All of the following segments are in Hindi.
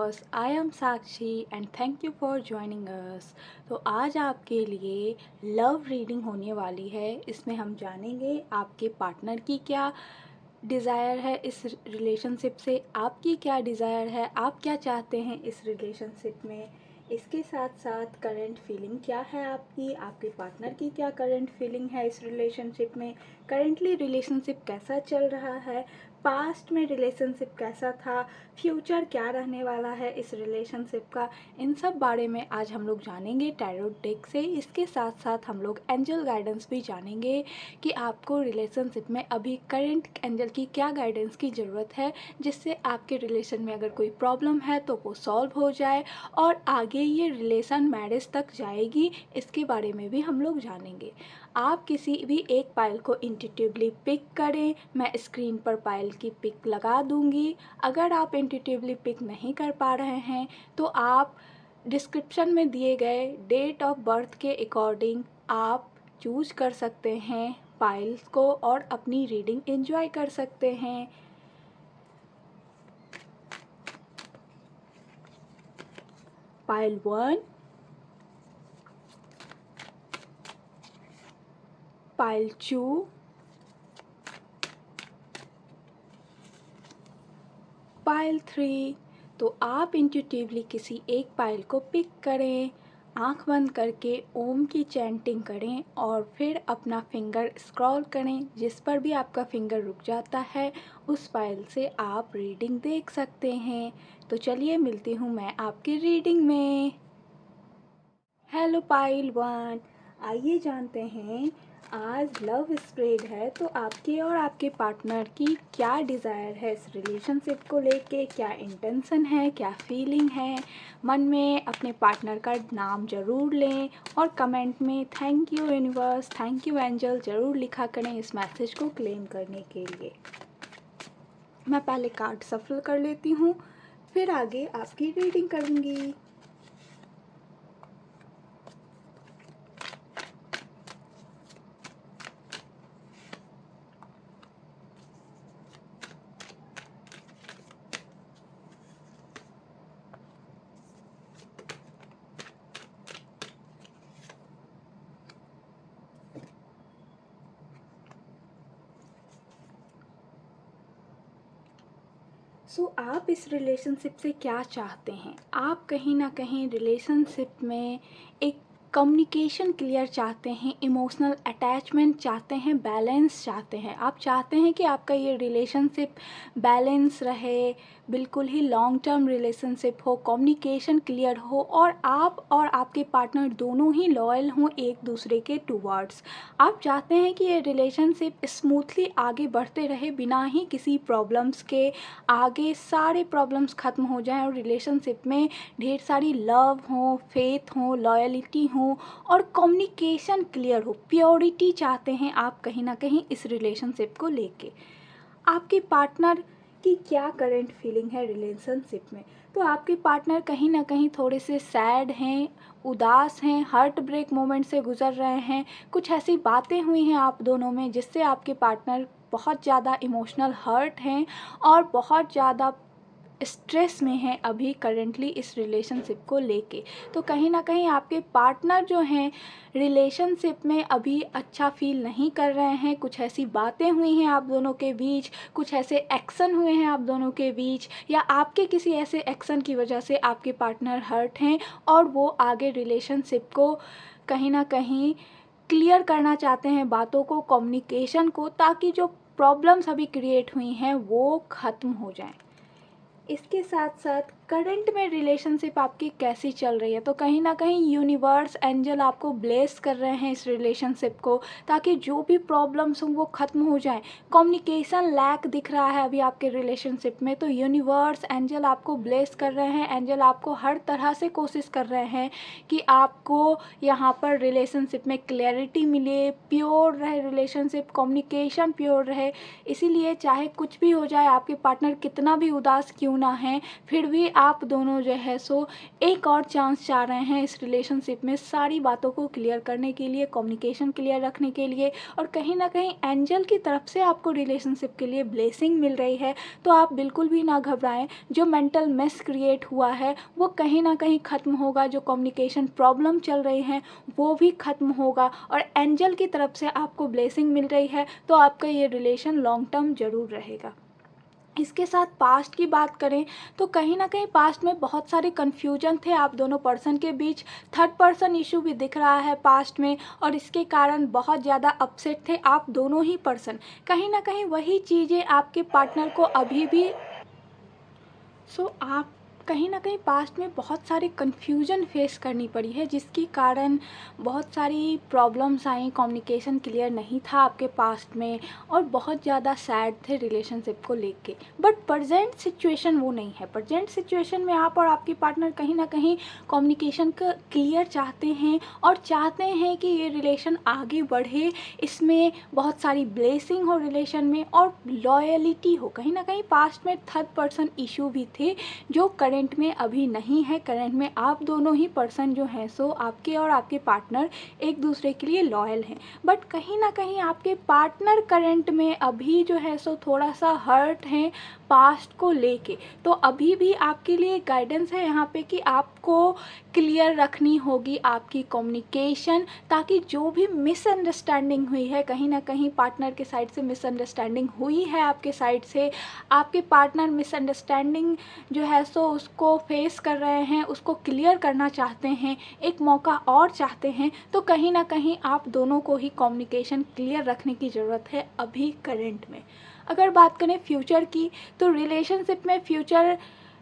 viewers, I am Sakshi and thank you for joining us। तो आज आपके लिए लव रीडिंग होने वाली है। इसमें हम जानेंगे आपके पार्टनर की क्या डिज़ायर है इस रिलेशनशिप से, आपकी क्या डिज़ायर है, आप क्या चाहते हैं इस रिलेशनशिप में। इसके साथ साथ करंट फीलिंग क्या है आपकी, आपके पार्टनर की क्या करंट फीलिंग है इस रिलेशनशिप में, करंटली रिलेशनशिप कैसा चल रहा है, पास्ट में रिलेशनशिप कैसा था, फ्यूचर क्या रहने वाला है इस रिलेशनशिप का। इन सब बारे में आज हम लोग जानेंगे टैरो डेक से। इसके साथ साथ हम लोग एंजल गाइडेंस भी जानेंगे कि आपको रिलेशनशिप में अभी करंट एंजल की क्या गाइडेंस की ज़रूरत है, जिससे आपके रिलेशन में अगर कोई प्रॉब्लम है तो वो सॉल्व हो जाए और आगे ये रिलेशन मैरिज तक जाएगी। इसके बारे में भी हम लोग जानेंगे। आप किसी भी एक पाइल को इंट्यूटिवली पिक करें, मैं स्क्रीन पर पाइल की पिक लगा दूंगी। अगर आप इंट्यूटिवली पिक नहीं कर पा रहे हैं तो आप डिस्क्रिप्शन में दिए गए डेट ऑफ बर्थ के अकॉर्डिंग आप चूज कर सकते हैं पाइल्स को और अपनी रीडिंग एंजॉय कर सकते हैं। Pile 1, pile 2, pile 3। तो आप इंट्यूटिवली किसी एक पाइल को पिक करें, आंख बंद करके ओम की चैंटिंग करें और फिर अपना फिंगर स्क्रॉल करें। जिस पर भी आपका फिंगर रुक जाता है उस पाइल से आप रीडिंग देख सकते हैं। तो चलिए मिलती हूँ मैं आपकी रीडिंग में। हेलो पाइल 1, आइए जानते हैं आज लव स्प्रेड है तो आपके और आपके पार्टनर की क्या डिज़ायर है इस रिलेशनशिप को लेके, क्या इंटेंशन है, क्या फीलिंग है। मन में अपने पार्टनर का नाम ज़रूर लें और कमेंट में thank you universe, thank you angel ज़रूर लिखा करें इस मैसेज को क्लेम करने के लिए। मैं पहले कार्ड सफल कर लेती हूँ, फिर आगे आपकी रीडिंग करूँगी। आप इस रिलेशनशिप से क्या चाहते हैं। आप कहीं ना कहीं रिलेशनशिप में एक कम्युनिकेशन क्लियर चाहते हैं, इमोशनल अटैचमेंट चाहते हैं, बैलेंस चाहते हैं। आप चाहते हैं कि आपका ये रिलेशनशिप बैलेंस रहे, बिल्कुल ही लॉन्ग टर्म रिलेशनशिप हो, कम्युनिकेशन क्लियर हो और आप और आपके पार्टनर दोनों ही लॉयल हों एक दूसरे के टूवर्ड्स। आप चाहते हैं कि ये रिलेशनशिप स्मूथली आगे बढ़ते रहे बिना ही किसी प्रॉब्लम्स के। आगे सारे प्रॉब्लम्स ख़त्म हो जाएं और रिलेशनशिप में ढेर सारी लव हो, फेथ हो, लॉयलिटी हो और कम्युनिकेशन क्लियर हो, प्योरिटी चाहते हैं आप कहीं ना कहीं इस रिलेशनशिप को लेके। आपके पार्टनर की क्या करंट फीलिंग है रिलेशनशिप में। तो आपके पार्टनर कहीं ना कहीं थोड़े से सैड हैं, उदास हैं, हार्ट ब्रेक मोमेंट से गुजर रहे हैं। कुछ ऐसी बातें हुई हैं आप दोनों में जिससे आपके पार्टनर बहुत ज़्यादा इमोशनल हर्ट हैं और बहुत ज़्यादा स्ट्रेस में हैं अभी करंटली इस रिलेशनशिप को लेके। तो कहीं ना कहीं आपके पार्टनर जो हैं रिलेशनशिप में अभी अच्छा फील नहीं कर रहे हैं। कुछ ऐसी बातें हुई हैं आप दोनों के बीच, कुछ ऐसे एक्शन हुए हैं आप दोनों के बीच, या आपके किसी ऐसे एक्शन की वजह से आपके पार्टनर हर्ट हैं और वो आगे रिलेशनशिप को कहीं ना कहीं क्लियर करना चाहते हैं, बातों को, कम्युनिकेशन को, ताकि जो प्रॉब्लम्स अभी क्रिएट हुई हैं वो ख़त्म हो जाएं। इसके साथ साथ करंट में रिलेशनशिप आपकी कैसी चल रही है। तो कहीं ना कहीं यूनिवर्स एंजल आपको ब्लेस कर रहे हैं इस रिलेशनशिप को, ताकि जो भी प्रॉब्लम्स हों वो ख़त्म हो जाएं। कम्युनिकेशन लैक दिख रहा है अभी आपके रिलेशनशिप में, तो यूनिवर्स एंजल आपको ब्लेस कर रहे हैं। एंजल आपको हर तरह से कोशिश कर रहे हैं कि आपको यहाँ पर रिलेशनशिप में क्लैरिटी मिले, प्योर रहे रिलेशनशिप, कम्युनिकेशन प्योर रहे। इसीलिए चाहे कुछ भी हो जाए, आपके पार्टनर कितना भी उदास क्यों ना है, फिर भी आप दोनों जो है सो एक और चांस चाह रहे हैं इस रिलेशनशिप में सारी बातों को क्लियर करने के लिए, कम्युनिकेशन क्लियर रखने के लिए, और कहीं ना कहीं एंजल की तरफ से आपको रिलेशनशिप के लिए ब्लेसिंग मिल रही है। तो आप बिल्कुल भी ना घबराएं। जो मेंटल मेस क्रिएट हुआ है वो कहीं ना कहीं ख़त्म होगा, जो कम्युनिकेशन प्रॉब्लम चल रही हैं वो भी ख़त्म होगा, और एंजल की तरफ से आपको ब्लेसिंग मिल रही है। तो आपका ये रिलेशन लॉन्ग टर्म ज़रूर रहेगा। इसके साथ पास्ट की बात करें तो कहीं ना कहीं पास्ट में बहुत सारे कन्फ्यूजन थे आप दोनों पर्सन के बीच। थर्ड पर्सन इशू भी दिख रहा है पास्ट में, और इसके कारण बहुत ज़्यादा अपसेट थे आप दोनों ही पर्सन। कहीं ना कहीं वही चीज़ें आपके पार्टनर को अभी भी आप कहीं ना कहीं पास्ट में बहुत सारी कन्फ्यूजन फेस करनी पड़ी है, जिसके कारण बहुत सारी प्रॉब्लम्स आई, कम्युनिकेशन क्लियर नहीं था आपके पास्ट में, और बहुत ज़्यादा सैड थे रिलेशनशिप को लेके। बट प्रजेंट सिचुएशन वो नहीं है। प्रजेंट सिचुएशन में आप और आपकी पार्टनर कहीं ना कहीं कम्युनिकेशन का क्लियर चाहते हैं, और चाहते हैं कि ये रिलेशन आगे बढ़े, इसमें बहुत सारी ब्लेसिंग हो रिलेशन में, और लॉयलिटी हो। कहीं ना कहीं पास्ट में थर्ड पर्सन इशू भी थे जो करंट में अभी नहीं है। करंट में आप दोनों ही पर्सन जो हैं सो आपके और आपके पार्टनर एक दूसरे के लिए लॉयल हैं। बट कहीं ना कहीं आपके पार्टनर करंट में अभी जो है सो थोड़ा सा हर्ट हैं पास्ट को लेके। तो अभी भी आपके लिए गाइडेंस है यहाँ पे कि आपको क्लियर रखनी होगी आपकी कम्युनिकेशन, ताकि जो भी मिसअंडरस्टैंडिंग हुई है, कहीं ना कहीं पार्टनर के साइड से मिसअंडरस्टैंडिंग हुई है आपके साइड से, आपके पार्टनर मिसअंडरस्टैंडिंग जो है सो उसको फेस कर रहे हैं, उसको क्लियर करना चाहते हैं, एक मौका और चाहते हैं, तो कहीं ना कहीं आप दोनों को ही कम्युनिकेशन क्लियर रखने की ज़रूरत है अभी करंट में। अगर बात करें फ्यूचर की, तो रिलेशनशिप में फ्यूचर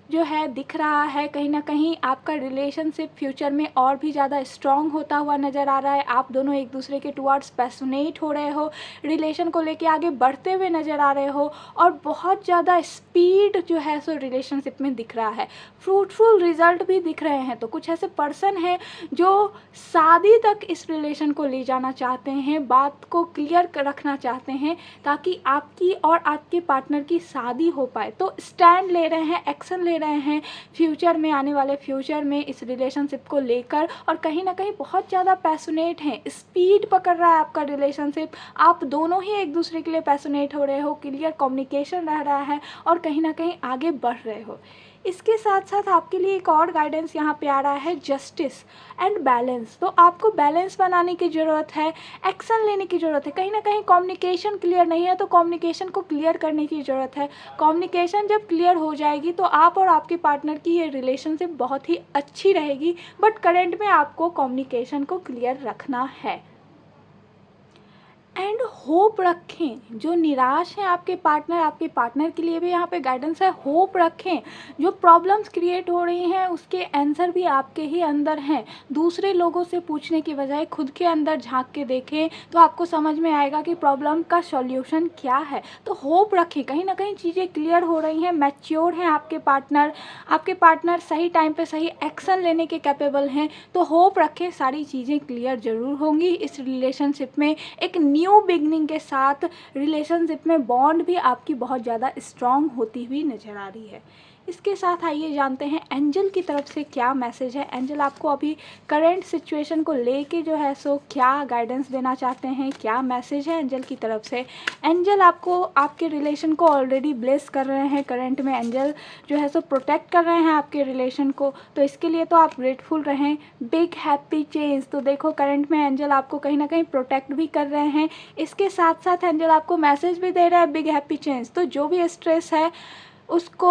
जो है दिख रहा है, कहीं ना कहीं आपका रिलेशनशिप फ्यूचर में और भी ज़्यादा स्ट्रॉन्ग होता हुआ नज़र आ रहा है। आप दोनों एक दूसरे के टुवर्ड्स पैशनेट हो रहे हो, रिलेशन को लेके आगे बढ़ते हुए नज़र आ रहे हो, और बहुत ज़्यादा स्पीड जो है सो रिलेशनशिप में दिख रहा है। फ्रूटफुल रिजल्ट भी दिख रहे हैं। तो कुछ ऐसे पर्सन हैं जो शादी तक इस रिलेशन को ले जाना चाहते हैं, बात को क्लियर रखना चाहते हैं, ताकि आपकी और आपके पार्टनर की शादी हो पाए। तो स्टैंड ले रहे हैं, एक्शन ले रहे हैं फ्यूचर में, आने वाले फ्यूचर में इस रिलेशनशिप को लेकर, और कहीं ना कहीं बहुत ज़्यादा पैशनेट हैं। स्पीड पकड़ रहा है आपका रिलेशनशिप, आप दोनों ही एक दूसरे के लिए पैशनेट हो रहे हो, क्लियर कम्युनिकेशन रह रहा है, और कहीं ना कहीं आगे बढ़ रहे हो। इसके साथ साथ आपके लिए एक और गाइडेंस यहाँ पे आ रहा है, जस्टिस एंड बैलेंस। तो आपको बैलेंस बनाने की ज़रूरत है, एक्शन लेने की ज़रूरत है। कहीं ना कहीं कम्युनिकेशन क्लियर नहीं है, तो कम्युनिकेशन को क्लियर करने की ज़रूरत है। कम्युनिकेशन जब क्लियर हो जाएगी तो आप और आपके पार्टनर की ये रिलेशनशिप बहुत ही अच्छी रहेगी। बट करंट में आपको कम्युनिकेशन को क्लियर रखना है। एंड होप रखें। जो निराश हैं आपके पार्टनर के लिए भी यहाँ पे गाइडेंस है, होप रखें। जो प्रॉब्लम्स क्रिएट हो रही हैं उसके आंसर भी आपके ही अंदर हैं। दूसरे लोगों से पूछने की बजाय खुद के अंदर झांक के देखें तो आपको समझ में आएगा कि प्रॉब्लम का सॉल्यूशन क्या है। तो होप रखें, कहीं ना कहीं चीज़ें क्लियर हो रही हैं, मैच्योर हैं आपके पार्टनर सही टाइम पे सही एक्शन लेने के कैपेबल हैं। तो होप रखें, सारी चीज़ें क्लियर ज़रूर होंगी इस रिलेशनशिप में। एक न्यू बिगनिंग के साथ रिलेशनशिप में बॉन्ड भी आपकी बहुत ज़्यादा स्ट्रॉन्ग होती हुई नज़र आ रही है। इसके साथ आइए जानते हैं एंजल की तरफ से क्या मैसेज है। एंजल आपको अभी करंट सिचुएशन को लेके जो है सो क्या गाइडेंस देना चाहते हैं, क्या मैसेज है एंजल की तरफ से। एंजल आपको आपके रिलेशन को ऑलरेडी ब्लेस कर रहे हैं। करंट में एंजल जो है सो प्रोटेक्ट कर रहे हैं आपके रिलेशन को, तो इसके लिए तो आप ग्रेटफुल रहें। बिग हैप्पी चेंज, तो देखो करंट में एंजल आपको कहीं ना कहीं प्रोटेक्ट भी कर रहे हैं। इसके साथ साथ एंजल आपको मैसेज भी दे रहा है, बिग हैप्पी चेंज। तो जो भी स्ट्रेस है उसको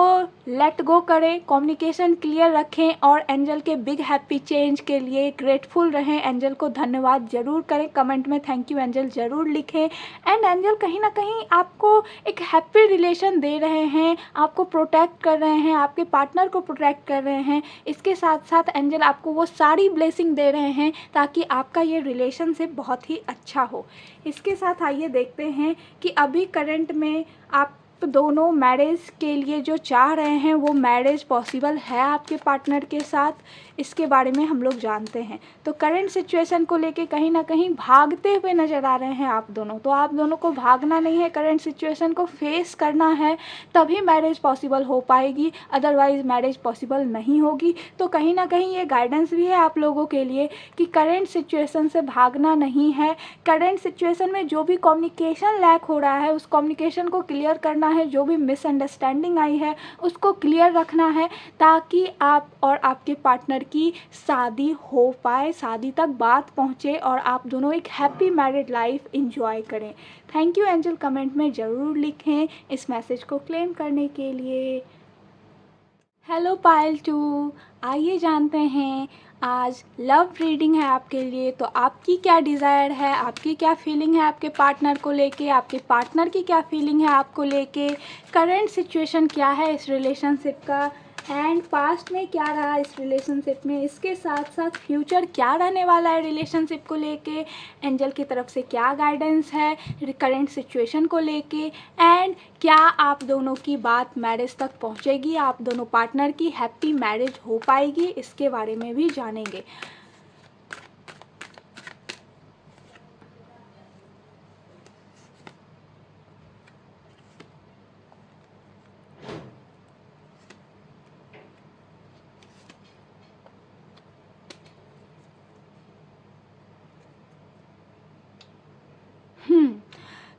लेट गो करें, कम्युनिकेशन क्लियर रखें, और एंजल के बिग हैप्पी चेंज के लिए ग्रेटफुल रहें। एंजल को धन्यवाद ज़रूर करें, कमेंट में थैंक यू एंजल ज़रूर लिखें। एंड एंजल कहीं ना कहीं आपको एक हैप्पी रिलेशन दे रहे हैं, आपको प्रोटेक्ट कर रहे हैं, आपके पार्टनर को प्रोटेक्ट कर रहे हैं। इसके साथ साथ एंजल आपको वो सारी ब्लेसिंग दे रहे हैं ताकि आपका ये रिलेशनशिप बहुत ही अच्छा हो। इसके साथ आइए देखते हैं कि अभी करंट में आप दोनों मैरिज के लिए जो चाह रहे हैं वो मैरिज पॉसिबल है आपके पार्टनर के साथ। इसके बारे में हम लोग जानते हैं। तो करंट सिचुएशन को लेके कहीं ना कहीं भागते हुए नज़र आ रहे हैं आप दोनों। तो आप दोनों को भागना नहीं है, करंट सिचुएशन को फेस करना है, तभी मैरिज पॉसिबल हो पाएगी, अदरवाइज़ मैरिज पॉसिबल नहीं होगी। तो कहीं ना कहीं ये गाइडेंस भी है आप लोगों के लिए कि करंट सिचुएशन से भागना नहीं है। करंट सिचुएशन में जो भी कम्युनिकेशन लैक हो रहा है उस कम्युनिकेशन को क्लियर करना है, जो भी मिसअंडरस्टैंडिंग आई है उसको क्लियर रखना है, ताकि आप और आपके पार्टनर की शादी हो पाए, शादी तक बात पहुँचे और आप दोनों एक हैप्पी मैरिड लाइफ इंजॉय करें। थैंक यू एंजल, कमेंट में ज़रूर लिखें इस मैसेज को क्लेम करने के लिए। हेलो पायल 2, आइए जानते हैं आज लव रीडिंग है आपके लिए। तो आपकी क्या डिज़ायर है, आपकी क्या फीलिंग है आपके पार्टनर को लेके, आपके पार्टनर की क्या फीलिंग है आपको लेके, करंट सिचुएशन क्या है इस रिलेशनशिप का, एंड पास्ट में क्या रहा इस रिलेशनशिप में, इसके साथ साथ फ्यूचर क्या रहने वाला है रिलेशनशिप को लेके, एंजल की तरफ से क्या गाइडेंस है करंट सिचुएशन को लेके, एंड क्या आप दोनों की बात मैरिज तक पहुंचेगी, आप दोनों पार्टनर की हैप्पी मैरिज हो पाएगी, इसके बारे में भी जानेंगे।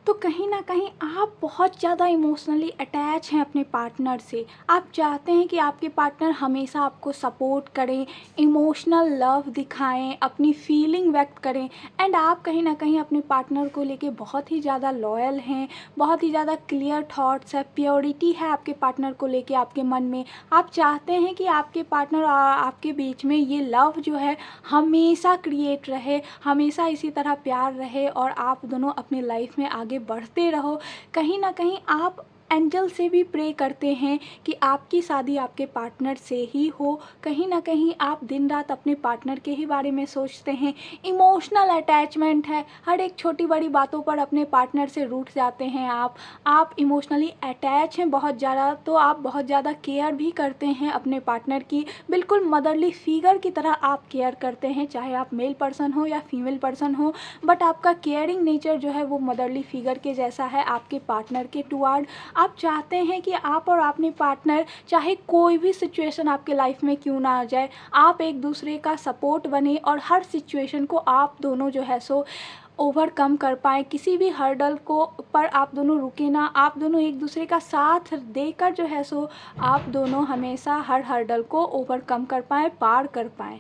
तो कहीं ना कहीं आप बहुत ज़्यादा इमोशनली अटैच हैं अपने पार्टनर से। आप चाहते हैं कि आपके पार्टनर हमेशा आपको सपोर्ट करें, इमोशनल लव दिखाएं, अपनी फीलिंग व्यक्त करें, एंड आप कहीं ना कहीं अपने पार्टनर को लेके बहुत ही ज़्यादा लॉयल हैं, बहुत ही ज़्यादा क्लियर थॉट्स है, प्योरिटी है आपके पार्टनर को लेके आपके मन में। आप चाहते हैं कि आपके पार्टनर और आपके बीच में ये लव जो है हमेशा क्रिएट रहे, हमेशा इसी तरह प्यार रहे और आप दोनों अपनी लाइफ में आगे बढ़ते रहो। कहीं ना कहीं आप एंजल से भी प्रे करते हैं कि आपकी शादी आपके पार्टनर से ही हो। कहीं ना कहीं आप दिन रात अपने पार्टनर के ही बारे में सोचते हैं, इमोशनल अटैचमेंट है, हर एक छोटी बड़ी बातों पर अपने पार्टनर से रूठ जाते हैं आप इमोशनली अटैच हैं बहुत ज़्यादा। तो आप बहुत ज़्यादा केयर भी करते हैं अपने पार्टनर की, बिल्कुल मदरली फिगर की तरह आप केयर करते हैं, चाहे आप मेल पर्सन हो या फीमेल पर्सन हो, बट आपका केयरिंग नेचर जो है वो मदरली फिगर के जैसा है आपके पार्टनर के टुवार्ड। आप चाहते हैं कि आप और अपने पार्टनर, चाहे कोई भी सिचुएशन आपके लाइफ में क्यों ना आ जाए, आप एक दूसरे का सपोर्ट बने और हर सिचुएशन को आप दोनों जो है सो ओवरकम कर पाएँ। किसी भी हर्डल को पर आप दोनों रुके ना, आप दोनों एक दूसरे का साथ देकर जो है सो आप दोनों हमेशा हर हर्डल को ओवरकम कर पाएँ, पार कर पाएँ।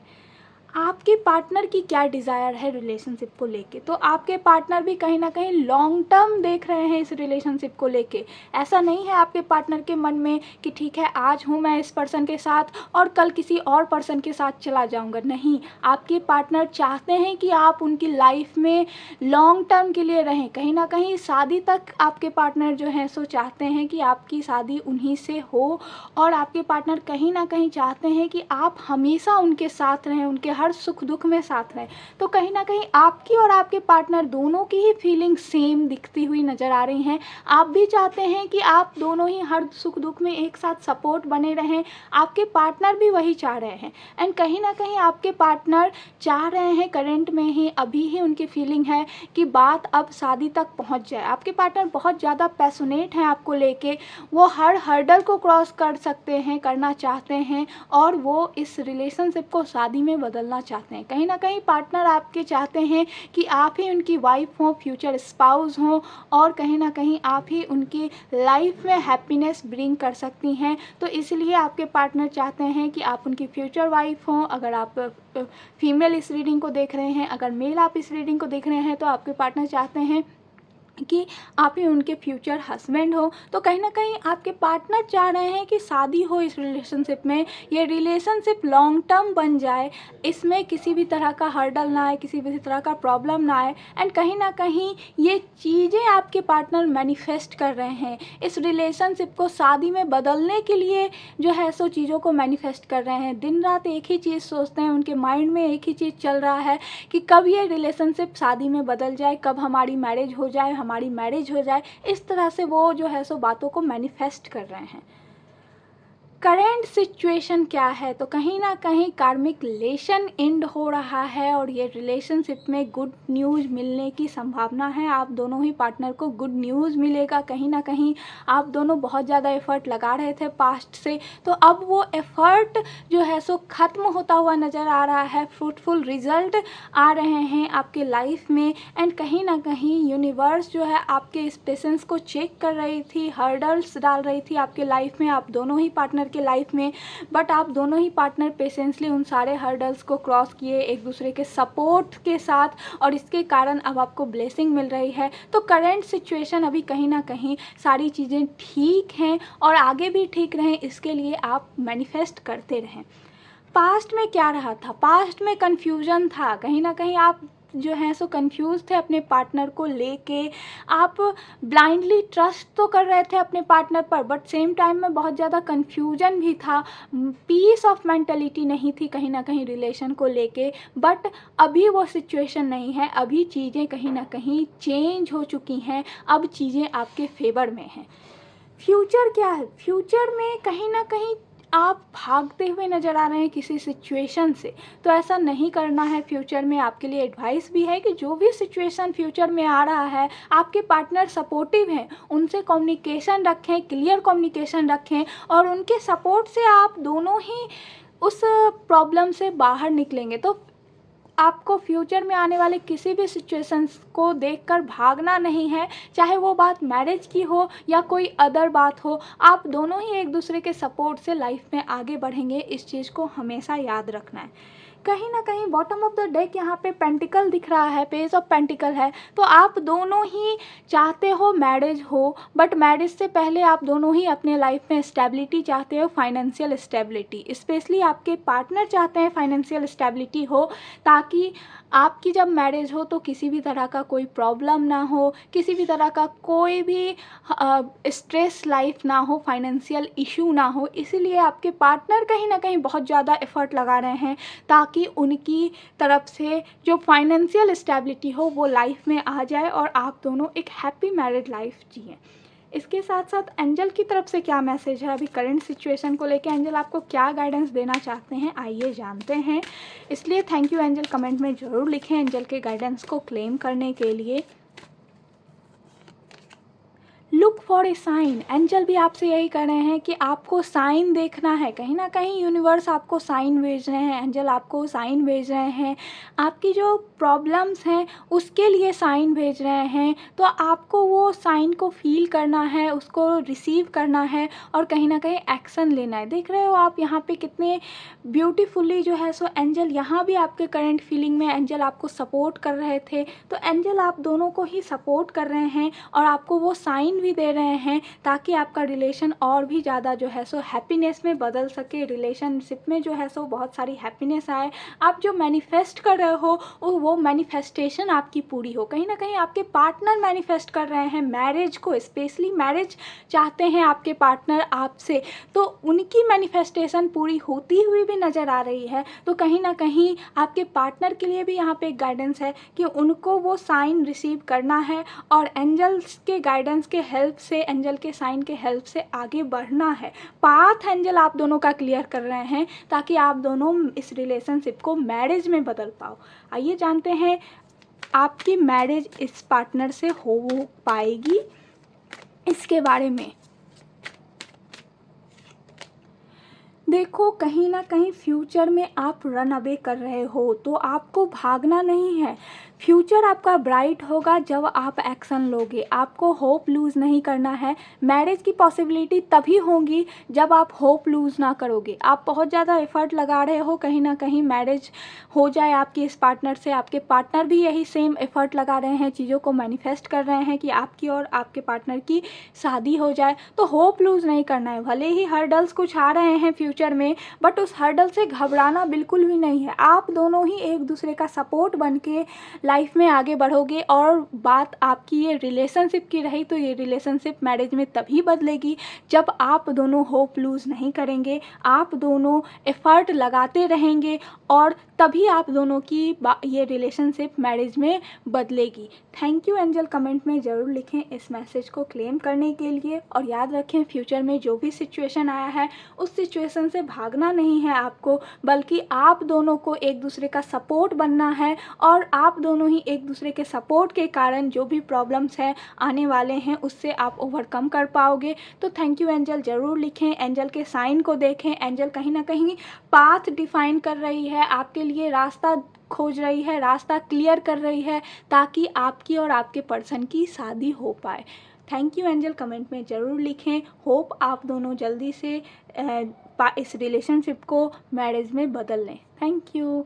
आपके पार्टनर की क्या डिज़ायर है रिलेशनशिप को लेके। तो आपके पार्टनर भी कहीं ना कहीं लॉन्ग टर्म देख रहे हैं इस रिलेशनशिप को लेके। ऐसा नहीं है आपके पार्टनर के मन में कि ठीक है आज हूँ मैं इस पर्सन के साथ और कल किसी और पर्सन के साथ चला जाऊँगा। नहीं, आपके पार्टनर चाहते हैं कि आप उनकी लाइफ में लॉन्ग टर्म के लिए रहें। कहीं ना कहीं शादी तक आपके पार्टनर जो हैं सो चाहते हैं कि आपकी शादी उन्हीं से हो, और आपके पार्टनर कहीं ना कहीं चाहते हैं कि आप हमेशा उनके साथ रहें, उनके हर सुख दुख में साथ रहें। तो कहीं ना कहीं आपकी और आपके पार्टनर दोनों की ही फीलिंग सेम दिखती हुई नज़र आ रही हैं। आप भी चाहते हैं कि आप दोनों ही हर सुख दुख में एक साथ सपोर्ट बने रहें, आपके पार्टनर भी वही चाह रहे हैं। एंड कहीं ना कहीं आपके पार्टनर चाह रहे हैं करंट में ही, अभी ही उनकी फीलिंग है कि बात अब शादी तक पहुंच जाए। आपके पार्टनर बहुत ज़्यादा पैशनेट हैं आपको लेके, वो हर हर्डल को क्रॉस कर सकते हैं, करना चाहते हैं, और वो इस रिलेशनशिप को शादी में बदलना चाहते हैं। कहीं ना कहीं पार्टनर आपके चाहते हैं कि आप ही उनकी वाइफ हों, फ्यूचर स्पाउस हों, और कहीं ना कहीं आप ही उनकी लाइफ में हैप्पीनेस ब्रिंग कर सकती हैं। तो इसलिए आपके पार्टनर चाहते हैं कि आप उनकी फ्यूचर वाइफ हों। अगर आप फीमेल इस रीडिंग को देख रहे हैं, अगर मेल आप इस रीडिंग को देख रहे हैं, तो आपके पार्टनर चाहते हैं कि आप ही उनके फ्यूचर हस्बैंड हो। तो कहीं ना कहीं आपके पार्टनर चाह रहे हैं कि शादी हो इस रिलेशनशिप में, ये रिलेशनशिप लॉन्ग टर्म बन जाए, इसमें किसी भी तरह का हर्डल ना आए, किसी भी तरह का प्रॉब्लम ना आए। एंड कहीं ना कहीं ये चीज़ें आपके पार्टनर मैनिफेस्ट कर रहे हैं, इस रिलेशनशिप को शादी में बदलने के लिए जो है सो चीज़ों को मैनिफेस्ट कर रहे हैं। दिन रात एक ही चीज़ सोचते हैं, उनके माइंड में एक ही चीज़ चल रहा है कि कब ये रिलेशनशिप शादी में बदल जाए, कब हमारी मैरिज हो जाए, हमारी मैरिज हो जाए। इस तरह से वो जो है सो बातों को मैनिफेस्ट कर रहे हैं। करेंट सिचुएशन क्या है, तो कहीं ना कहीं कार्मिक रिलेशन एंड हो रहा है और ये रिलेशनशिप में गुड न्यूज़ मिलने की संभावना है। आप दोनों ही पार्टनर को गुड न्यूज़ मिलेगा। कहीं ना कहीं आप दोनों बहुत ज़्यादा एफर्ट लगा रहे थे पास्ट से, तो अब वो एफर्ट जो है सो ख़त्म होता हुआ नज़र आ रहा है। फ्रूटफुल रिजल्ट आ रहे हैं आपके लाइफ में एंड कहीं ना कहीं यूनिवर्स जो है आपके इस पेशेंस को चेक कर रही थी, हर्डल्स डाल रही थी आपके लाइफ में, आप दोनों ही पार्टनर के लाइफ में। बट आप दोनों ही पार्टनर पेशेंसली उन सारे हर्डल्स को क्रॉस किए एक दूसरे के सपोर्ट के साथ, और इसके कारण अब आपको ब्लेसिंग मिल रही है। तो करेंट सिचुएशन अभी कहीं ना कहीं सारी चीज़ें ठीक हैं और आगे भी ठीक रहें, इसके लिए आप मैनिफेस्ट करते रहें। पास्ट में क्या रहा था, पास्ट में कन्फ्यूजन था, कहीं ना कहीं आप जो हैं सो कंफ्यूज थे अपने पार्टनर को लेके। आप ब्लाइंडली ट्रस्ट तो कर रहे थे अपने पार्टनर पर, बट सेम टाइम में बहुत ज़्यादा कंफ्यूजन भी था, पीस ऑफ मेंटलिटी नहीं थी कहीं ना कहीं रिलेशन को लेके। बट अभी वो सिचुएशन नहीं है, अभी चीज़ें कहीं ना कहीं चेंज हो चुकी हैं, अब चीज़ें आपके फेवर में हैं। फ्यूचर क्या है, फ्यूचर में कहीं ना कहीं आप भागते हुए नज़र आ रहे हैं किसी सिचुएशन से, तो ऐसा नहीं करना है। फ्यूचर में आपके लिए एडवाइस भी है कि जो भी सिचुएशन फ्यूचर में आ रहा है, आपके पार्टनर सपोर्टिव हैं, उनसे कम्युनिकेशन रखें, क्लियर कम्युनिकेशन रखें, और उनके सपोर्ट से आप दोनों ही उस प्रॉब्लम से बाहर निकलेंगे। तो आपको फ्यूचर में आने वाले किसी भी सिचुएशंस को देखकर भागना नहीं है, चाहे वो बात मैरिज की हो या कोई अदर बात हो। आप दोनों ही एक दूसरे के सपोर्ट से लाइफ में आगे बढ़ेंगे, इस चीज़ को हमेशा याद रखना है। कहीं ना कहीं बॉटम ऑफ द डेक यहाँ पे पेंटिकल दिख रहा है, पेज ऑफ पेंटिकल है, तो आप दोनों ही चाहते हो मैरिज हो, बट मैरिज से पहले आप दोनों ही अपने लाइफ में स्टेबिलिटी चाहते हो, फाइनेंशियल स्टेबिलिटी। स्पेशली आपके पार्टनर चाहते हैं फाइनेंशियल स्टेबिलिटी हो, ताकि आपकी जब मैरिज हो तो किसी भी तरह का कोई प्रॉब्लम ना हो, किसी भी तरह का कोई भी स्ट्रेस लाइफ ना हो, फाइनेंशियल इशू ना हो। इसीलिए आपके पार्टनर कहीं ना कहीं बहुत ज़्यादा एफर्ट लगा रहे हैं ताकि उनकी तरफ से जो फाइनेंशियल स्टेबिलिटी हो वो लाइफ में आ जाए और आप दोनों एक हैप्पी मैरिड लाइफ जिए। इसके साथ साथ एंजल की तरफ से क्या मैसेज है अभी करंट सिचुएशन को लेकर, एंजल आपको क्या गाइडेंस देना चाहते हैं, आइए जानते हैं। इसलिए थैंक यू एंजल, कमेंट में ज़रूर लिखें एंजल के गाइडेंस को क्लेम करने के लिए। Look for a sign, angel भी आपसे यही कह रहे हैं कि आपको साइन देखना है। कहीं ना कहीं यूनिवर्स आपको साइन भेज रहे हैं, एंजल आपको साइन भेज रहे हैं, आपकी जो प्रॉब्लम्स हैं उसके लिए साइन भेज रहे हैं। तो आपको वो साइन को फील करना है, उसको रिसीव करना है और कहीं ना कहीं एक्शन लेना है। देख रहे हो आप यहाँ पे कितने ब्यूटीफुली जो है सो एंजल यहाँ भी आपके करंट फीलिंग में एंजल आपको सपोर्ट कर रहे थे। तो एंजल आप दोनों को ही सपोर्ट कर रहे हैं और आपको वो साइन भी दे रहे हैं ताकि आपका रिलेशन और भी ज़्यादा जो है सो हैप्पीनेस में बदल सके, रिलेशनशिप में जो है सो बहुत सारी हैप्पीनेस आए। आप जो मैनिफेस्ट कर रहे हो वो मैनिफेस्टेशन आपकी पूरी हो। कहीं ना कहीं आपके पार्टनर मैनिफेस्ट कर रहे हैं मैरिज को, स्पेशली मैरिज चाहते हैं आपके पार्टनर आपसे, तो उनकी मैनिफेस्टेशन पूरी होती हुई भी नज़र आ रही है। तो कहीं ना कहीं आपके पार्टनर के लिए भी यहाँ पे एक गाइडेंस है कि उनको वो साइन रिसीव करना है और एंजल्स के गाइडेंस के हेल्प से, एंजल के साइन के हेल्प से आगे बढ़ना है। पाथ एंजल आप दोनों का क्लियर कर रहे हैं ताकि आप दोनों इस रिलेशनशिप को मैरिज में बदल पाओ। आइए जानते हैं आपकी मैरिज इस पार्टनर से हो पाएगी, इसके बारे में। देखो कहीं ना कहीं फ्यूचर में आप रन अवे कर रहे हो, तो आपको भागना नहीं है। फ्यूचर आपका ब्राइट होगा जब आप एक्शन लोगे, आपको होप लूज़ नहीं करना है। मैरिज की पॉसिबिलिटी तभी होगी जब आप होप लूज़ ना करोगे। आप बहुत ज़्यादा एफर्ट लगा रहे हो, कहीं ना कहीं मैरिज हो जाए आपकी इस पार्टनर से। आपके पार्टनर भी यही सेम एफर्ट लगा रहे हैं, चीज़ों को मैनिफेस्ट कर रहे हैं कि आपकी और आपके पार्टनर की शादी हो जाए। तो होप लूज़ नहीं करना है, भले ही हर्डल्स कुछ आ रहे हैं फ्यूचर में, बट उस हर्डल से घबराना बिल्कुल भी नहीं है। आप दोनों ही एक दूसरे का सपोर्ट बन के लाइफ में आगे बढ़ोगे। और बात आपकी ये रिलेशनशिप की रही तो ये रिलेशनशिप मैरिज में तभी बदलेगी जब आप दोनों होप लूज़ नहीं करेंगे, आप दोनों एफ़र्ट लगाते रहेंगे और तभी आप दोनों की ये रिलेशनशिप मैरिज में बदलेगी। थैंक यू एंजल, कमेंट में ज़रूर लिखें इस मैसेज को क्लेम करने के लिए। और याद रखें, फ्यूचर में जो भी सिचुएशन आया है उस सिचुएशन से भागना नहीं है आपको, बल्कि आप दोनों को एक दूसरे का सपोर्ट बनना है। और आप दोनों ही एक दूसरे के सपोर्ट के कारण जो भी प्रॉब्लम्स हैं आने वाले हैं उससे आप ओवरकम कर पाओगे। तो थैंक यू एंजल ज़रूर लिखें, एंजल के साइन को देखें। एंजल कहीं ना कहीं पाथ डिफाइन कर रही है, आपके लिए रास्ता खोज रही है, रास्ता क्लियर कर रही है ताकि आपकी और आपके पर्सन की शादी हो पाए। थैंक यू एंजल, कमेंट में ज़रूर लिखें। होप आप दोनों जल्दी से इस रिलेशनशिप को मैरिज में बदल लें। Thank you.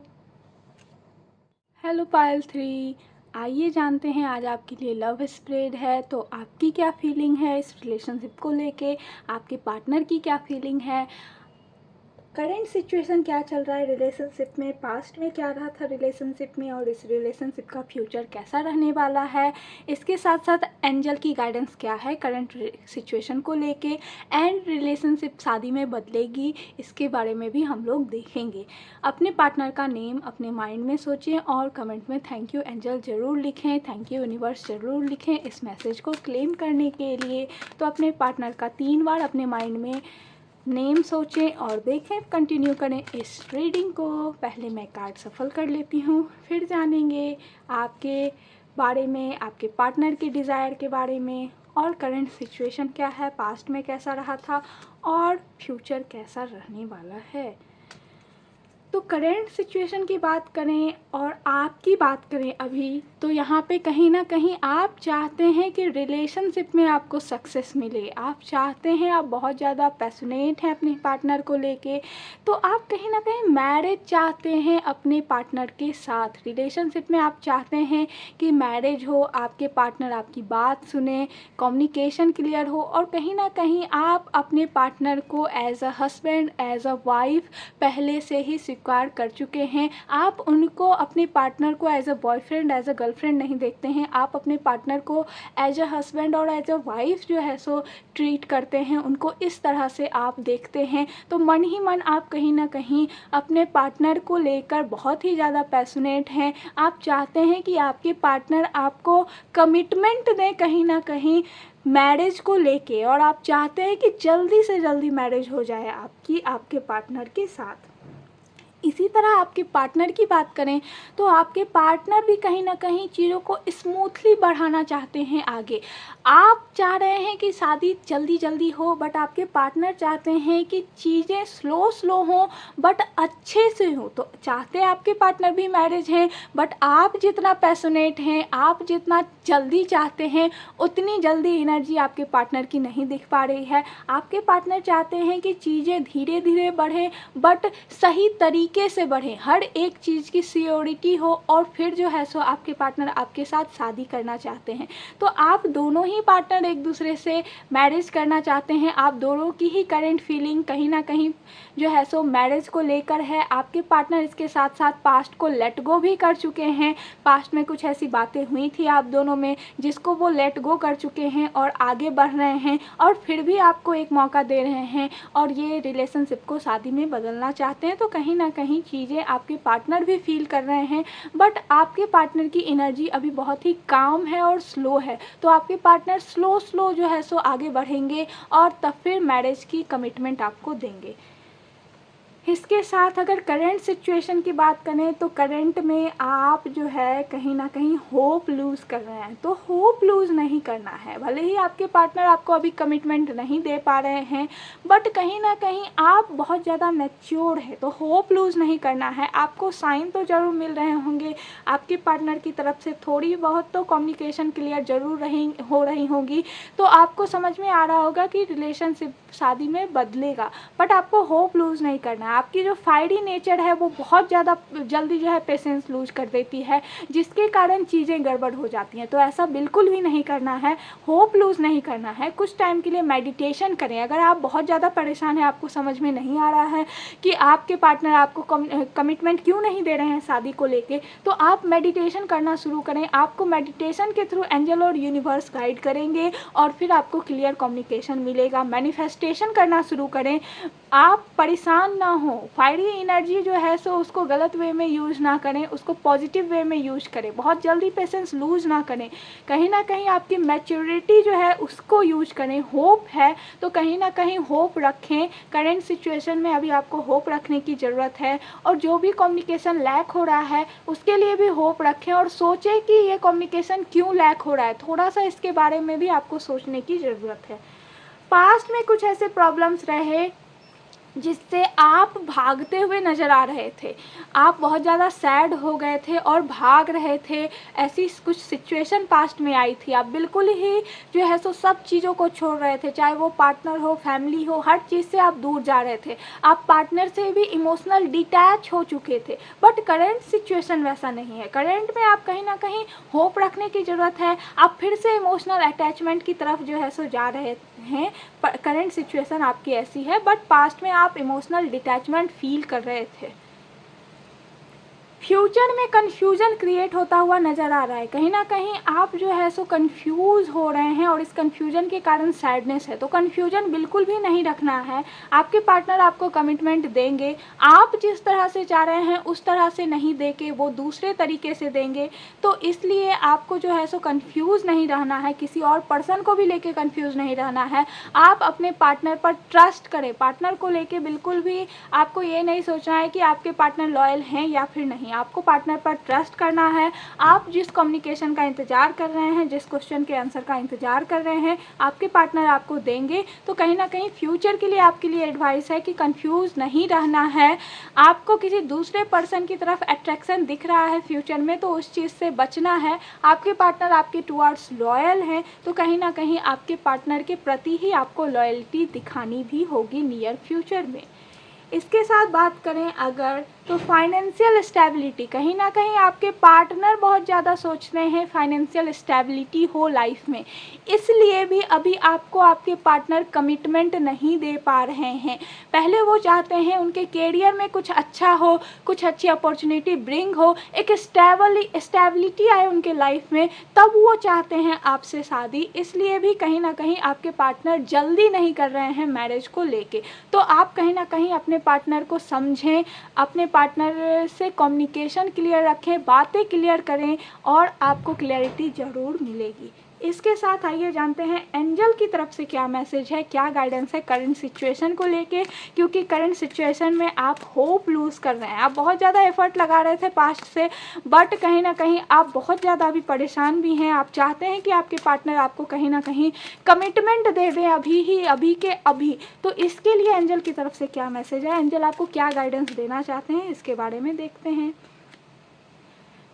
हेलो पायल 3, आइए जानते हैं आज आपके लिए लव स्प्रेड है तो आपकी क्या फीलिंग है इस रिलेशनशिप को लेके, आपके पार्टनर की क्या फीलिंग है, करंट सिचुएशन क्या चल रहा है रिलेशनशिप में, पास्ट में क्या रहा था रिलेशनशिप में और इस रिलेशनशिप का फ्यूचर कैसा रहने वाला है। इसके साथ साथ एंजल की गाइडेंस क्या है करंट सिचुएशन को लेके, एंड रिलेशनशिप शादी में बदलेगी इसके बारे में भी हम लोग देखेंगे। अपने पार्टनर का नेम अपने माइंड में सोचें और कमेंट में थैंक यू एंजल ज़रूर लिखें, थैंक यू यूनिवर्स ज़रूर लिखें इस मैसेज को क्लेम करने के लिए। तो अपने पार्टनर का 3 बार अपने माइंड में नेम सोचें और देखें, कंटिन्यू करें इस रीडिंग को। पहले मैं कार्ड सफल कर लेती हूँ, फिर जानेंगे आपके बारे में, आपके पार्टनर के डिज़ायर के बारे में और करंट सिचुएशन क्या है, पास्ट में कैसा रहा था और फ्यूचर कैसा रहने वाला है। तो करेंट सिचुएशन की बात करें और आपकी बात करें अभी, तो यहाँ पे कहीं ना कहीं आप चाहते हैं कि रिलेशनशिप में आपको सक्सेस मिले, आप चाहते हैं, आप बहुत ज़्यादा पैशनेट हैं अपने पार्टनर को लेके, तो आप कहीं ना कहीं मैरिज चाहते हैं अपने पार्टनर के साथ। रिलेशनशिप में आप चाहते हैं कि मैरिज हो, आपके पार्टनर आपकी बात सुने, कम्युनिकेशन क्लियर हो और कहीं ना कहीं आप अपने पार्टनर को as a husband, as a wife पहले से ही स्वीकार कर चुके हैं। आप उनको, अपने पार्टनर को as a boyfriend, as a girlfriend नहीं देखते हैं, आप अपने पार्टनर को एज अ हस्बैंड और एज अ वाइफ जो है सो ट्रीट करते हैं, उनको इस तरह से आप देखते हैं। तो मन ही मन आप कहीं ना कहीं अपने पार्टनर को लेकर बहुत ही ज़्यादा पैशनेट हैं। आप चाहते हैं कि आपके पार्टनर आपको कमिटमेंट दें कहीं ना कहीं मैरिज को लेके, और आप चाहते हैं कि जल्दी से जल्दी मैरिज हो जाए आपकी आपके पार्टनर के साथ। इसी तरह आपके पार्टनर की बात करें तो आपके पार्टनर भी कहीं ना कहीं चीज़ों को स्मूथली बढ़ाना चाहते हैं आगे। आप चाह रहे हैं कि शादी जल्दी जल्दी हो, बट आपके पार्टनर चाहते हैं कि चीज़ें स्लो स्लो हों बट अच्छे से हो। तो चाहते हैं आपके पार्टनर भी मैरिज हैं, बट आप जितना पैशनेट हैं, आप जितना जल्दी चाहते हैं, उतनी जल्दी एनर्जी आपके पार्टनर की नहीं दिख पा रही है। आपके पार्टनर चाहते हैं कि चीज़ें धीरे धीरे बढ़ें बट सही तरीके से बढ़ें, हर एक चीज़ की सियोरिटी हो, और फिर जो है सो आपके पार्टनर आपके साथ शादी करना चाहते हैं। तो आप दोनों ही पार्टनर एक दूसरे से मैरिज करना चाहते हैं। आप दोनों की ही करंट फीलिंग कहीं ना कहीं जो है सो मैरिज को लेकर है। आपके पार्टनर इसके साथ साथ पास्ट को लेट गो भी कर चुके हैं। पास्ट में कुछ ऐसी बातें हुई थी आप दोनों में जिसको वो लेट गो कर चुके हैं और आगे बढ़ रहे हैं, और फिर भी आपको एक मौका दे रहे हैं और ये रिलेशनशिप को शादी में बदलना चाहते हैं। तो कहीं ना कहीं चीज़ें आपके पार्टनर भी फील कर रहे हैं, बट आपके पार्टनर की एनर्जी अभी बहुत ही काम है और स्लो है। तो आपके पार्टनर स्लो स्लो जो है सो आगे बढ़ेंगे और तब फिर मैरिज की कमिटमेंट आपको देंगे। इसके साथ अगर करंट सिचुएशन की बात करें तो करंट में आप जो है कहीं ना कहीं होप लूज़ कर रहे हैं। तो होप लूज़ नहीं करना है, भले ही आपके पार्टनर आपको अभी कमिटमेंट नहीं दे पा रहे हैं, बट कहीं ना कहीं आप बहुत ज़्यादा मैच्योर है, तो होप लूज़ नहीं करना है। आपको साइन तो ज़रूर मिल रहे होंगे आपके पार्टनर की तरफ से, थोड़ी बहुत तो कम्युनिकेशन क्लियर ज़रूर हो रही होगी। तो आपको समझ में आ रहा होगा कि रिलेशनशिप शादी में बदलेगा, बट आपको होप लूज़ नहीं करना है। आपकी जो फायरी नेचर है वो बहुत ज़्यादा जल्दी जो है पेशेंस लूज कर देती है, जिसके कारण चीज़ें गड़बड़ हो जाती हैं। तो ऐसा बिल्कुल भी नहीं करना है, होप लूज़ नहीं करना है। कुछ टाइम के लिए मेडिटेशन करें। अगर आप बहुत ज़्यादा परेशान हैं, आपको समझ में नहीं आ रहा है कि आपके पार्टनर आपको कमिटमेंट क्यों नहीं दे रहे हैं शादी को लेके, तो आप मेडिटेशन करना शुरू करें। आपको मेडिटेशन के थ्रू एंजल और यूनिवर्स गाइड करेंगे और फिर आपको क्लियर कम्युनिकेशन मिलेगा। मैनिफेस्टेशन करना शुरू करें। आप परेशान ना हो, फायरी एनर्जी जो है सो उसको गलत वे में यूज़ ना करें, उसको पॉजिटिव वे में यूज़ करें। बहुत जल्दी पेशेंस लूज़ ना करें। कहीं ना कहीं आपकी मैच्योरिटी जो है उसको यूज करें। होप है तो कहीं ना कहीं होप रखें। करेंट सिचुएशन में अभी आपको होप रखने की ज़रूरत है, और जो भी कम्युनिकेशन लैक हो रहा है उसके लिए भी होप रखें और सोचें कि ये कम्युनिकेशन क्यों लैक हो रहा है। थोड़ा सा इसके बारे में भी आपको सोचने की ज़रूरत है। पास्ट में कुछ ऐसे प्रॉब्लम्स रहे जिससे आप भागते हुए नज़र आ रहे थे, आप बहुत ज़्यादा सैड हो गए थे और भाग रहे थे। ऐसी कुछ सिचुएशन पास्ट में आई थी, आप बिल्कुल ही जो है सो सब चीज़ों को छोड़ रहे थे, चाहे वो पार्टनर हो, फैमिली हो, हर चीज़ से आप दूर जा रहे थे। आप पार्टनर से भी इमोशनल डिटैच हो चुके थे। बट करेंट सिचुएशन वैसा नहीं है। करेंट में आप कहीं ना कहीं होप रखने की ज़रूरत है। आप फिर से इमोशनल अटैचमेंट की तरफ जो है सो जा रहे हैं। करेंट सिचुएशन आपकी ऐसी है, बट पास्ट में आप इमोशनल डिटैचमेंट फील कर रहे थे। फ्यूचर में कन्फ्यूजन क्रिएट होता हुआ नज़र आ रहा है। कहीं ना कहीं आप जो है सो कंफ्यूज हो रहे हैं और इस कन्फ्यूजन के कारण सैडनेस है। तो कन्फ्यूजन बिल्कुल भी नहीं रखना है। आपके पार्टनर आपको कमिटमेंट देंगे, आप जिस तरह से चाह रहे हैं उस तरह से नहीं दे के वो दूसरे तरीके से देंगे। तो इसलिए आपको जो है सो कंफ्यूज नहीं रहना है, किसी और पर्सन को भी लेके कंफ्यूज नहीं रहना है। आप अपने पार्टनर पर ट्रस्ट करें। पार्टनर को लेके बिल्कुल भी आपको ये नहीं सोचना है कि आपके पार्टनर लॉयल हैं या फिर नहीं। आपको पार्टनर पर ट्रस्ट करना है। आप जिस कम्युनिकेशन का इंतजार कर रहे हैं, जिस क्वेश्चन के आंसर का इंतजार कर रहे हैं, आपके पार्टनर आपको देंगे। तो कहीं ना कहीं फ्यूचर के लिए आपके लिए एडवाइस है कि कंफ्यूज नहीं रहना है। आपको किसी दूसरे पर्सन की तरफ अट्रैक्शन दिख रहा है फ्यूचर में, तो उस चीज़ से बचना है। आपके पार्टनर आपके टुवर्ड्स लॉयल हैं, तो कहीं ना कहीं आपके पार्टनर के प्रति ही आपको लॉयल्टी दिखानी भी होगी नियर फ्यूचर में। इसके साथ बात करें अगर, तो फाइनेंशियल स्टेबिलिटी, कहीं ना कहीं आपके पार्टनर बहुत ज़्यादा सोचते हैं फाइनेंशियल स्टेबिलिटी हो लाइफ में, इसलिए भी अभी आपको आपके पार्टनर कमिटमेंट नहीं दे पा रहे हैं। पहले वो चाहते हैं उनके कैरियर में कुछ अच्छा हो, कुछ अच्छी अपॉर्चुनिटी ब्रिंग हो, एक स्टेबिलिटी आए उनके लाइफ में, तब वो चाहते हैं आपसे शादी। इसलिए भी कहीं ना कहीं आपके पार्टनर जल्दी नहीं कर रहे हैं मैरिज को लेके। तो आप कहीं ना कहीं अपने पार्टनर को समझें, अपने पार्टनर से कम्युनिकेशन क्लियर रखें, बातें क्लियर करें और आपको क्लैरिटी ज़रूर मिलेगी। इसके साथ आइए जानते हैं एंजल की तरफ से क्या मैसेज है, क्या गाइडेंस है करंट सिचुएशन को लेके। क्योंकि करंट सिचुएशन में आप होप लूज़ कर रहे हैं, आप बहुत ज़्यादा एफर्ट लगा रहे थे पास्ट से, बट कहीं ना कहीं आप बहुत ज़्यादा अभी परेशान भी हैं। आप चाहते हैं कि आपके पार्टनर आपको कहीं ना कहीं कमिटमेंट दे दें अभी ही, अभी के अभी। तो इसके लिए एंजल की तरफ से क्या मैसेज है, एंजल आपको क्या गाइडेंस देना चाहते हैं, इसके बारे में देखते हैं।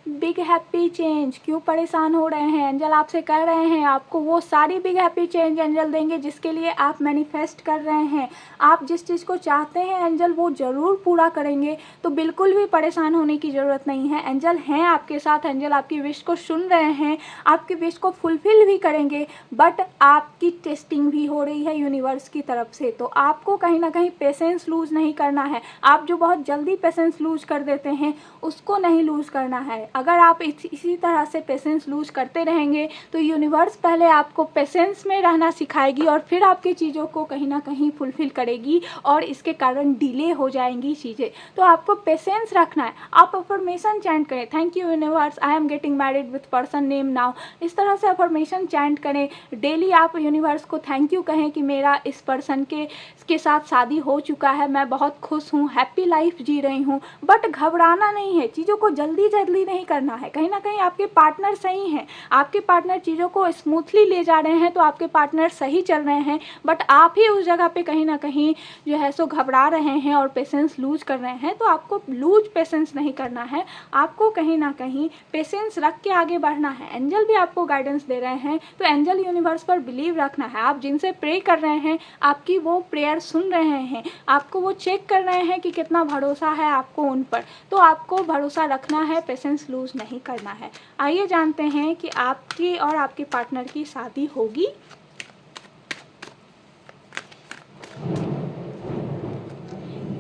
बिग हैप्पी चेंज, क्यों परेशान हो रहे हैं? एंजल आपसे कह रहे हैं आपको वो सारी बिग हैप्पी चेंज एंजल देंगे जिसके लिए आप मैनिफेस्ट कर रहे हैं। आप जिस चीज़ को चाहते हैं एंजल वो ज़रूर पूरा करेंगे। तो बिल्कुल भी परेशान होने की ज़रूरत नहीं है। एंजल हैं आपके साथ, एंजल आपकी विश को सुन रहे हैं, आपकी विश को फुलफिल भी करेंगे। बट आपकी टेस्टिंग भी हो रही है यूनिवर्स की तरफ से, तो आपको कहीं ना कहीं पेशेंस लूज़ नहीं करना है। आप जो बहुत जल्दी पेशेंस लूज़ कर देते हैं उसको नहीं लूज़ करना है। अगर आप इसी तरह से पेशेंस लूज़ करते रहेंगे तो यूनिवर्स पहले आपको पेशेंस में रहना सिखाएगी और फिर आपकी चीज़ों को कहीं ना कहीं फुलफिल करेगी और इसके कारण डिले हो जाएंगी चीज़ें। तो आपको पेशेंस रखना है। आप अफर्मेशन चैंट करें, thank you universe, I am getting married with person name now. इस तरह से अफर्मेशन चैंट करें। डेली आप यूनिवर्स को थैंक यू कहें कि मेरा इस पर्सन के साथ शादी हो चुका है, मैं बहुत खुश हूँ, हैप्पी लाइफ जी रही हूँ। बट घबराना नहीं है, चीज़ों को जल्दी नहीं करना है। कहीं ना कहीं आपके पार्टनर सही हैं, आपके पार्टनर चीज़ों को स्मूथली ले जा रहे हैं, तो आपके पार्टनर सही चल रहे हैं, बट आप ही उस जगह पे कहीं ना कहीं जो है सो घबरा रहे हैं और पेशेंस लूज कर रहे हैं। तो आपको लूज पेशेंस नहीं करना है, आपको कहीं ना कहीं पेशेंस रख के आगे बढ़ना है। एंजल भी आपको गाइडेंस दे रहे हैं, तो एंजल यूनिवर्स पर बिलीव रखना है। आप जिनसे प्रे कर रहे हैं, आपकी वो प्रेयर सुन रहे हैं, आपको वो चेक कर रहे हैं कि कितना भरोसा है आपको उन पर। तो आपको भरोसा रखना है, पेशेंस लूज नहीं करना है। आइए जानते हैं कि आपकी और आपके पार्टनर की शादी होगी।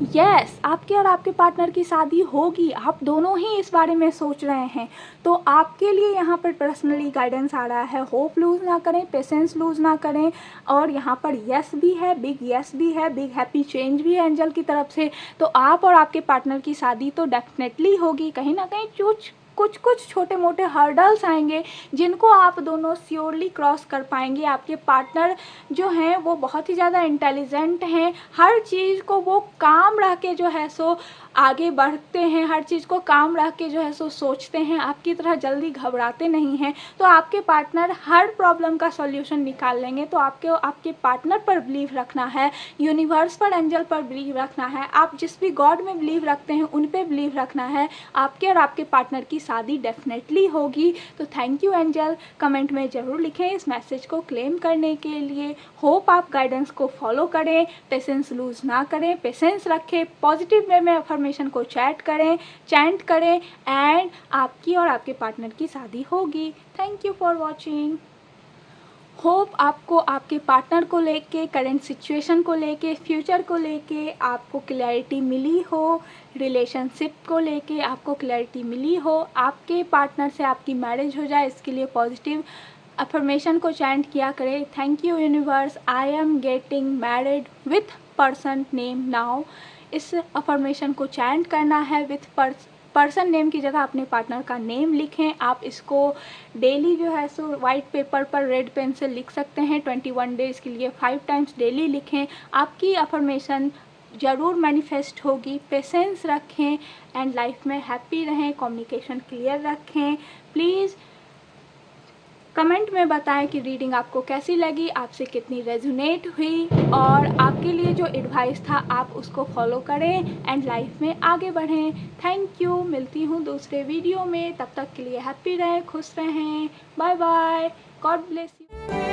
यस, आपके और आपके पार्टनर की शादी होगी। आप दोनों ही इस बारे में सोच रहे हैं, तो आपके लिए यहाँ पर पर्सनली गाइडेंस आ रहा है। होप लूज़ ना करें, पेशेंस लूज़ ना करें। और यहाँ पर यस भी है, बिग यस भी है, बिग हैप्पी चेंज भी है एंजल की तरफ से। तो आप और आपके पार्टनर की शादी तो डेफिनेटली होगी। कहीं ना कहीं कुछ छोटे मोटे हर्डल्स आएंगे जिनको आप दोनों श्योरली क्रॉस कर पाएंगे। आपके पार्टनर जो हैं वो बहुत ही ज़्यादा इंटेलिजेंट हैं, हर चीज़ को वो काम रह के जो है सो आगे बढ़ते हैं, हर चीज़ को काम रख के जो है सो सोचते हैं, आपकी तरह जल्दी घबराते नहीं हैं। तो आपके पार्टनर हर प्रॉब्लम का सॉल्यूशन निकाल लेंगे। तो आपके पार्टनर पर बिलीव रखना है, यूनिवर्स पर, एंजल पर बिलीव रखना है, आप जिस भी गॉड में बिलीव रखते हैं उन पे बिलीव रखना है। आपके और आपके पार्टनर की शादी डेफिनेटली होगी। तो थैंक यू एंजल, कमेंट में ज़रूर लिखें इस मैसेज को क्लेम करने के लिए। होप आप गाइडेंस को फॉलो करें, पेशेंस लूज ना करें, पेशेंस रखें, पॉजिटिव वे में अफर्मेशन को चैंट करें एंड आपकी और आपके पार्टनर की शादी होगी। Thank you for watching. Hope आपको आपके पार्टनर को लेके, करंट सिचुएशन को लेके, फ्यूचर को लेके आपको क्लैरिटी मिली हो, रिलेशनशिप को लेके आपको क्लैरिटी मिली हो, आपके पार्टनर से आपकी मैरिज हो जाए, इसके लिए पॉजिटिव अफर्मेशन को चैंट किया करें। Thank you universe, I am getting married with person name now. इस अफर्मेशन को चैंट करना है विथ पर्सन नेम की जगह अपने पार्टनर का नेम लिखें। आप इसको डेली जो है सो वाइट पेपर पर रेड पेन से लिख सकते हैं। 21 डेज़ के लिए 5 टाइम्स डेली लिखें। आपकी अफर्मेशन ज़रूर मैनिफेस्ट होगी। पेशेंस रखें एंड लाइफ में हैप्पी रहें, कम्युनिकेशन क्लियर रखें। प्लीज़ कमेंट में बताएं कि रीडिंग आपको कैसी लगी, आपसे कितनी रेजोनेट हुई, और आपके लिए जो एडवाइस था आप उसको फॉलो करें एंड लाइफ में आगे बढ़ें। थैंक यू, मिलती हूँ दूसरे वीडियो में। तब तक के लिए हैप्पी रहें, खुश रहें। Bye bye, God bless you.